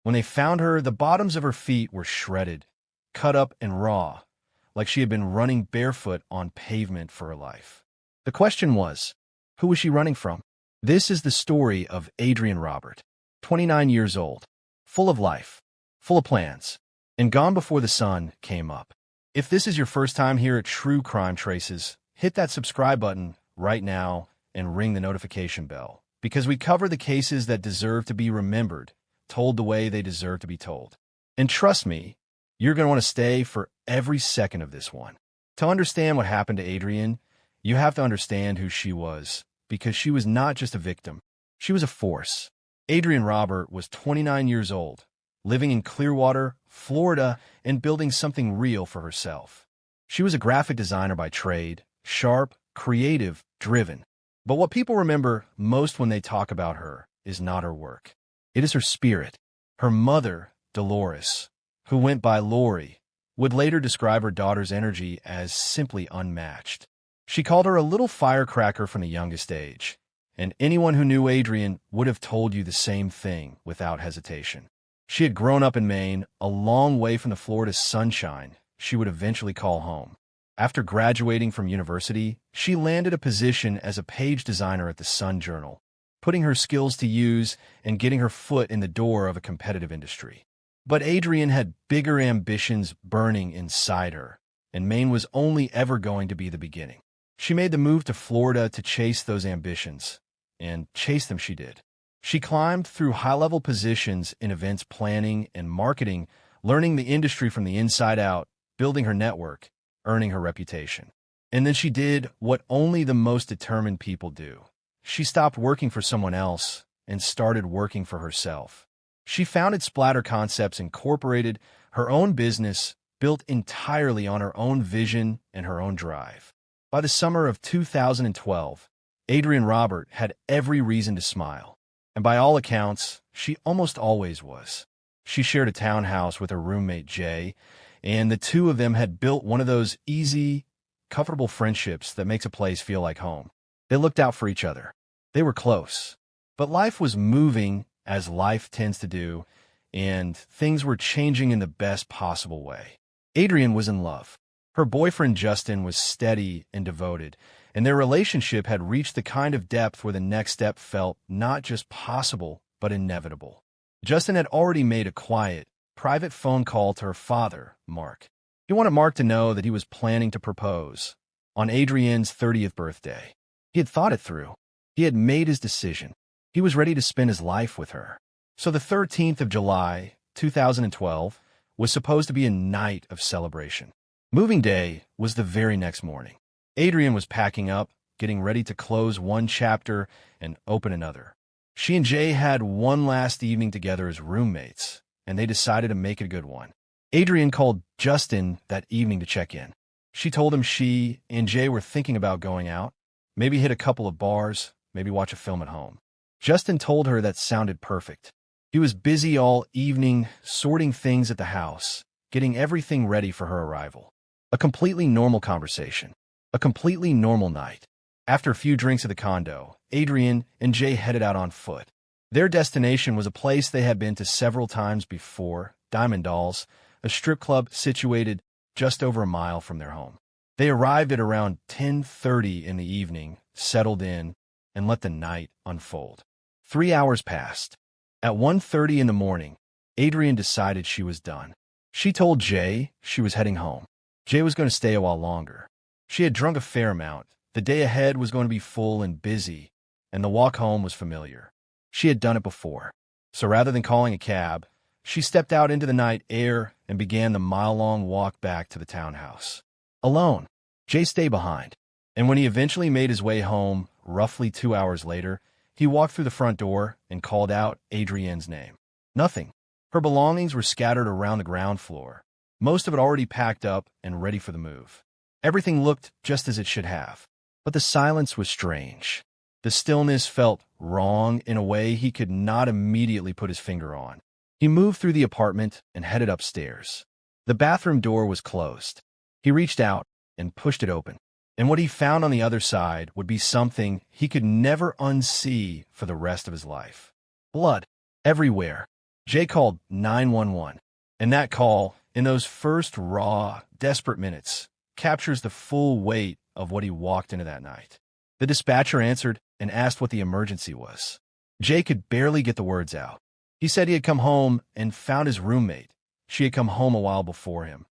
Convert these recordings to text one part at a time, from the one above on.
When they found her, the bottoms of her feet were shredded, cut up and raw, like she had been running barefoot on pavement for her life. The question was, who was she running from? This is the story of Adrianne Robert, 29 years old, full of life, full of plans, and gone before the sun came up. If this is your first time here at True Crime Traces, hit that subscribe button right now and ring the notification bell, because we cover the cases that deserve to be remembered, told the way they deserve to be told. And trust me, you're going to want to stay for every second of this one. To understand what happened to Adrianne, you have to understand who she was, because she was not just a victim. She was a force. Adrianne Robert was 29 years old, living in Clearwater, Florida, and building something real for herself. She was a graphic designer by trade, sharp, creative, driven. But what people remember most when they talk about her is not her work. It is her spirit. Her mother, Dolores, who went by Lori, would later describe her daughter's energy as simply unmatched. She called her a little firecracker from the youngest age, and anyone who knew Adrianne would have told you the same thing without hesitation. She had grown up in Maine, a long way from the Florida sunshine she would eventually call home. After graduating from university, she landed a position as a page designer at the Sun Journal, putting her skills to use and getting her foot in the door of a competitive industry. But Adrianne had bigger ambitions burning inside her, and Maine was only ever going to be the beginning. She made the move to Florida to chase those ambitions, and chase them she did. She climbed through high-level positions in events planning and marketing, learning the industry from the inside out, building her network, earning her reputation. And then she did what only the most determined people do. She stopped working for someone else and started working for herself. She founded Splatter Concepts Incorporated, her own business built entirely on her own vision and her own drive. By the summer of 2012, Adrianne Robert had every reason to smile. And by all accounts, she almost always was. She shared a townhouse with her roommate Jay, and the two of them had built one of those easy, comfortable friendships that makes a place feel like home. They looked out for each other. They were close. But life was moving, as life tends to do, and things were changing in the best possible way. Adrianne was in love. Her boyfriend Justin was steady and devoted, and their relationship had reached the kind of depth where the next step felt not just possible, but inevitable. Justin had already made a quiet, private phone call to her father, Mark. He wanted Mark to know that he was planning to propose on Adrianne's 30th birthday. He had thought it through. He had made his decision. He was ready to spend his life with her. So the 13th of July, 2012, was supposed to be a night of celebration. Moving day was the very next morning. Adrianne was packing up, getting ready to close one chapter and open another. She and Jay had one last evening together as roommates, and they decided to make it a good one. Adrianne called Justin that evening to check in. She told him she and Jay were thinking about going out, maybe hit a couple of bars, maybe watch a film at home. Justin told her that sounded perfect. He was busy all evening, sorting things at the house, getting everything ready for her arrival. A completely normal conversation. A completely normal night. After a few drinks at the condo, Adrianne and Jay headed out on foot. Their destination was a place they had been to several times before, Diamond Dolls, a strip club situated just over a mile from their home. They arrived at around 10:30 in the evening, settled in, and let the night unfold. 3 hours passed. At 1:30 in the morning, Adrianne decided she was done. She told Jay she was heading home. Jay was going to stay a while longer. She had drunk a fair amount. The day ahead was going to be full and busy, and the walk home was familiar. She had done it before. So rather than calling a cab, she stepped out into the night air and began the mile-long walk back to the townhouse. Alone, Jay stayed behind, and when he eventually made his way home, roughly 2 hours later, he walked through the front door and called out Adrianne's name. Nothing. Her belongings were scattered around the ground floor, most of it already packed up and ready for the move. Everything looked just as it should have. But the silence was strange. The stillness felt wrong in a way he could not immediately put his finger on. He moved through the apartment and headed upstairs. The bathroom door was closed. He reached out and pushed it open. And what he found on the other side would be something he could never unsee for the rest of his life. Blood everywhere. Jay called 911, and that call, in those first raw, desperate minutes, captures the full weight of what he walked into that night. The dispatcher answered and asked what the emergency was. Jay could barely get the words out. He said he had come home and found his roommate. She had come home a while before him,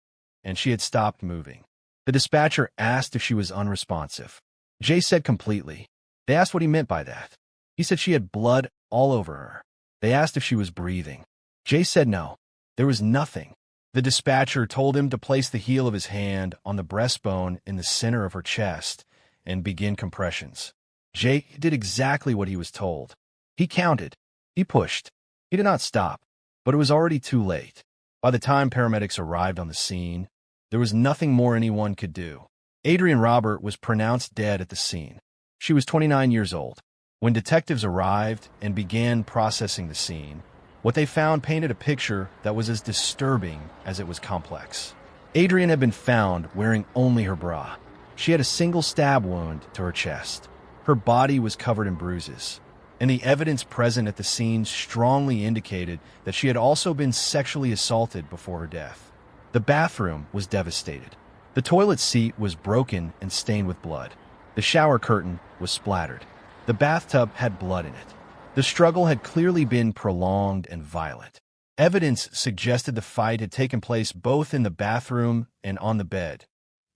and she had stopped moving. The dispatcher asked if she was unresponsive. Jay said completely. They asked what he meant by that. He said she had blood all over her. They asked if she was breathing. Jay said no. There was nothing. The dispatcher told him to place the heel of his hand on the breastbone in the center of her chest and begin compressions. Jay did exactly what he was told. He counted. He pushed. He did not stop, but it was already too late. By the time paramedics arrived on the scene, there was nothing more anyone could do. ADRIANNE Robert was pronounced dead at the scene. She was 29 years old. When detectives arrived and began processing the scene, what they found painted a picture that was as disturbing as it was complex. ADRIANNE had been found wearing only her bra. She had a single stab wound to her chest. Her body was covered in bruises, and the evidence present at the scene strongly indicated that she had also been sexually assaulted before her death. The bathroom was devastated. The toilet seat was broken and stained with blood. The shower curtain was splattered. The bathtub had blood in it. The struggle had clearly been prolonged and violent. Evidence suggested the fight had taken place both in the bathroom and on the bed,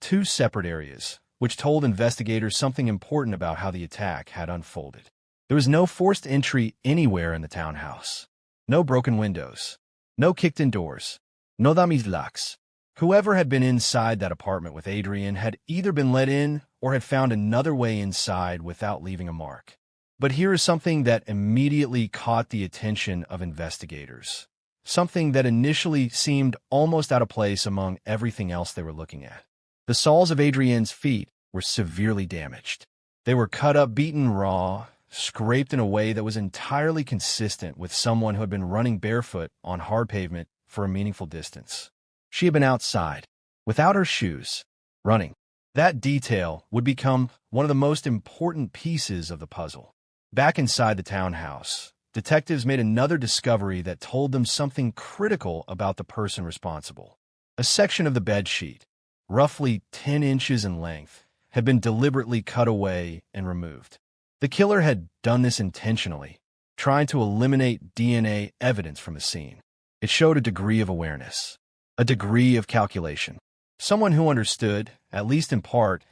two separate areas, which told investigators something important about how the attack had unfolded. There was no forced entry anywhere in the townhouse. No broken windows. No kicked-in doors. No damis lux. Whoever had been inside that apartment with ADRIANNE had either been let in or had found another way inside without leaving a mark. But here is something that immediately caught the attention of investigators. Something that initially seemed almost out of place among everything else they were looking at. The soles of ADRIANNE's feet were severely damaged. They were cut up, beaten raw, scraped in a way that was entirely consistent with someone who had been running barefoot on hard pavement for a meaningful distance. She had been outside, without her shoes, running. That detail would become one of the most important pieces of the puzzle. Back inside the townhouse, detectives made another discovery that told them something critical about the person responsible. A section of the bedsheet, roughly 10 inches in length, had been deliberately cut away and removed. The killer had done this intentionally, trying to eliminate DNA evidence from the scene. It showed a degree of awareness, a degree of calculation. Someone who understood, at least in part,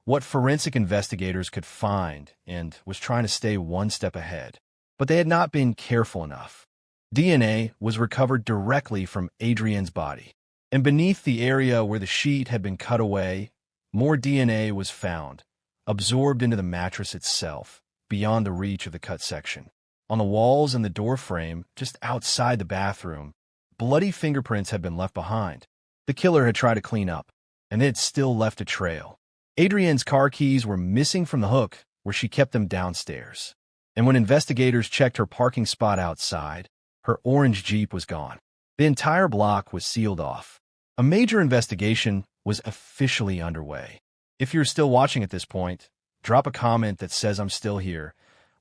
what forensic investigators could find and was trying to stay one step ahead. But they had not been careful enough. DNA was recovered directly from ADRIANNE's body, and beneath the area where the sheet had been cut away, more DNA was found, absorbed into the mattress itself, beyond the reach of the cut section. On the walls and the door frame, just outside the bathroom, bloody fingerprints had been left behind. The killer had tried to clean up, and they had still left a trail. ADRIANNE's car keys were missing from the hook where she kept them downstairs. And when investigators checked her parking spot outside, her orange Jeep was gone. The entire block was sealed off. A major investigation was officially underway. If you're still watching at this point, drop a comment that says I'm still here.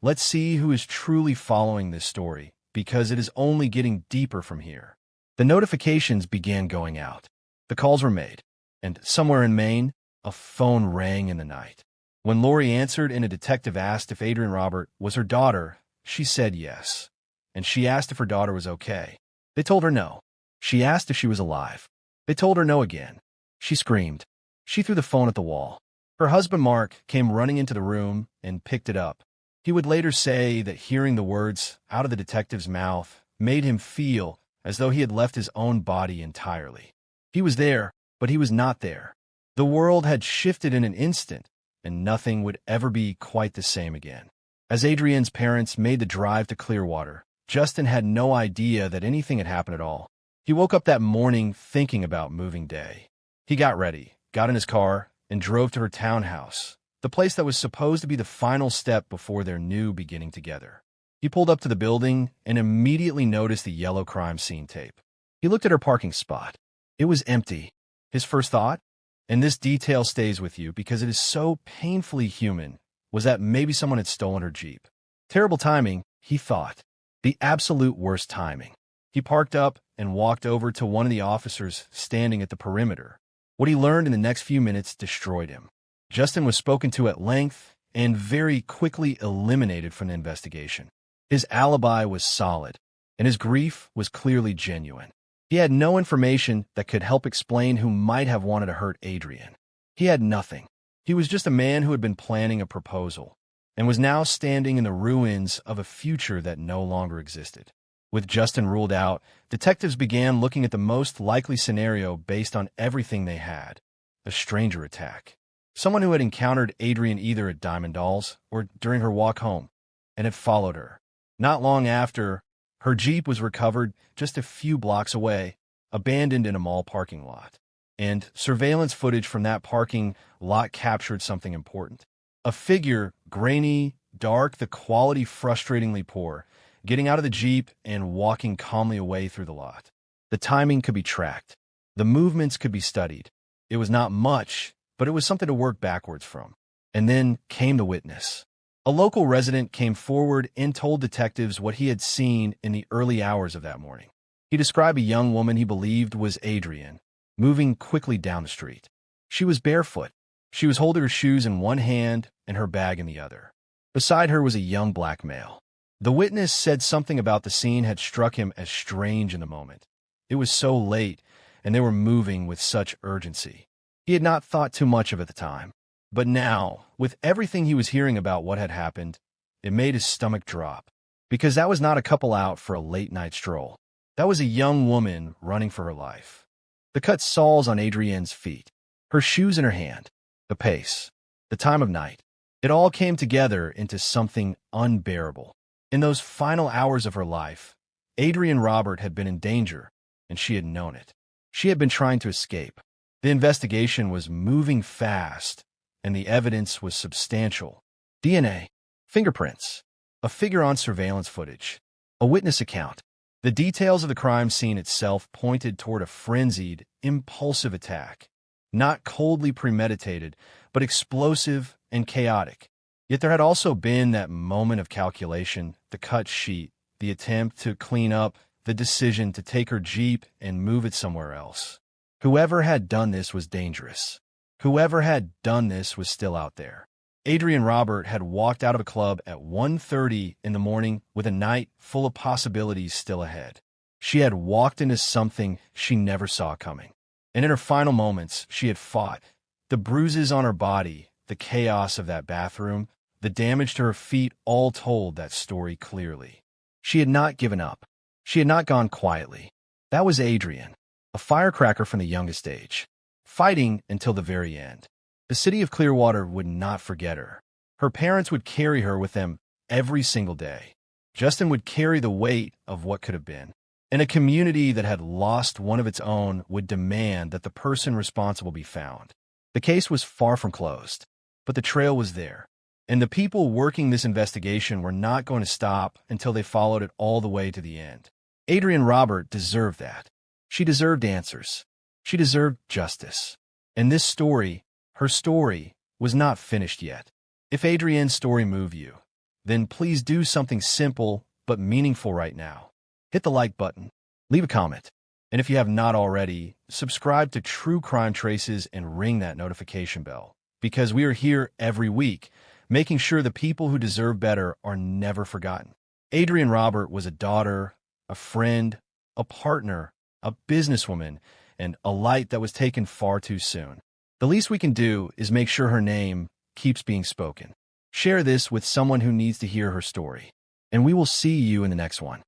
Let's see who is truly following this story, because it is only getting deeper from here. The notifications began going out. The calls were made, and somewhere in Maine, a phone rang in the night. When Lori answered and a detective asked if ADRIANNE Robert was her daughter, she said yes. And she asked if her daughter was okay. They told her no. She asked if she was alive. They told her no again. She screamed. She threw the phone at the wall. Her husband Mark came running into the room and picked it up. He would later say that hearing the words out of the detective's mouth made him feel as though he had left his own body entirely. He was there, but he was not there. The world had shifted in an instant, and nothing would ever be quite the same again. As ADRIANNE's parents made the drive to Clearwater, Justin had no idea that anything had happened at all. He woke up that morning thinking about moving day. He got ready, got in his car, and drove to her townhouse, the place that was supposed to be the final step before their new beginning together. He pulled up to the building and immediately noticed the yellow crime scene tape. He looked at her parking spot. It was empty. His first thought, and this detail stays with you because it is so painfully human, was that maybe someone had stolen her Jeep. Terrible timing, he thought. The absolute worst timing. He parked up and walked over to one of the officers standing at the perimeter. What he learned in the next few minutes destroyed him. Justin was spoken to at length and very quickly eliminated from the investigation. His alibi was solid, and his grief was clearly genuine. He had no information that could help explain who might have wanted to hurt Adrianne. He had nothing. He was just a man who had been planning a proposal and was now standing in the ruins of a future that no longer existed. With Justin ruled out, detectives began looking at the most likely scenario based on everything they had: a stranger attack. Someone who had encountered Adrianne either at Diamond Dolls or during her walk home and had followed her. Not long after, her Jeep was recovered just a few blocks away, abandoned in a mall parking lot. And surveillance footage from that parking lot captured something important. A figure, grainy, dark, the quality frustratingly poor, getting out of the Jeep and walking calmly away through the lot. The timing could be tracked. The movements could be studied. It was not much, but it was something to work backwards from. And then came the witness. A local resident came forward and told detectives what he had seen in the early hours of that morning. He described a young woman he believed was Adrianne, moving quickly down the street. She was barefoot. She was holding her shoes in one hand and her bag in the other. Beside her was a young black male. The witness said something about the scene had struck him as strange in the moment. It was so late, and they were moving with such urgency. He had not thought too much of it at the time. But now, with everything he was hearing about what had happened, it made his stomach drop. Because that was not a couple out for a late-night stroll. That was a young woman running for her life. The cut soles on Adrianne's feet, her shoes in her hand, the pace, the time of night. It all came together into something unbearable. In those final hours of her life, Adrianne Robert had been in danger, and she had known it. She had been trying to escape. The investigation was moving fast, and the evidence was substantial. DNA, fingerprints, a figure on surveillance footage, a witness account. The details of the crime scene itself pointed toward a frenzied, impulsive attack. Not coldly premeditated, but explosive and chaotic. Yet there had also been that moment of calculation, the cut sheet, the attempt to clean up, the decision to take her Jeep and move it somewhere else. Whoever had done this was dangerous. Whoever had done this was still out there. Adrianne Robert had walked out of a club at 1:30 in the morning with a night full of possibilities still ahead. She had walked into something she never saw coming. And in her final moments, she had fought. The bruises on her body, the chaos of that bathroom, the damage to her feet all told that story clearly. She had not given up. She had not gone quietly. That was Adrianne, a firecracker from the youngest age, fighting until the very end. The city of Clearwater would not forget her. Her parents would carry her with them every single day. Justin would carry the weight of what could have been. And a community that had lost one of its own would demand that the person responsible be found. The case was far from closed, but the trail was there. And the people working this investigation were not going to stop until they followed it all the way to the end. Adrianne Robert deserved that. She deserved answers. She deserved justice. And this story, her story, was not finished yet. If Adrianne's story moved you, then please do something simple but meaningful right now. Hit the like button, leave a comment, and if you have not already, subscribe to True Crime Traces and ring that notification bell, because we are here every week, making sure the people who deserve better are never forgotten. Adrianne Robert was a daughter, a friend, a partner, a businesswoman, and a light that was taken far too soon. The least we can do is make sure her name keeps being spoken. Share this with someone who needs to hear her story, and we will see you in the next one.